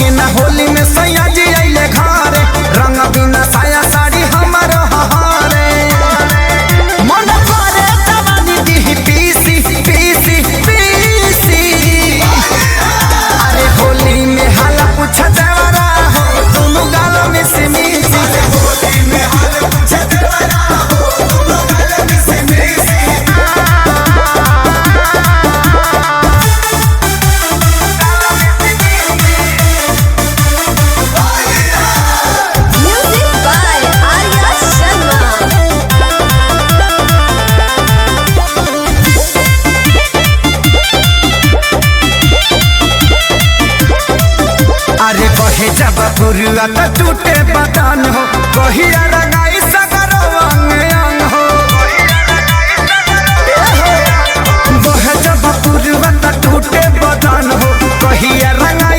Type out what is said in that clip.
के ना होली में सैया जी अइले घरे रंग बिना साया साड़ी हमर हहारे मन करे जवानी दी पीसी पीसी पीसी अरे होली में हाला पूछ देवरा हो दोनों गालों में से मिसी होली में हाला पूछ देवरा हो दोनों गालों में से मिसी अरे कहे जब पुरुआ तो टूटे बदन हो कहिया रंगाई सगरो अंग अंग हो कहे जब पुरुआ तो टूटे बदन हो कहिया रंगाई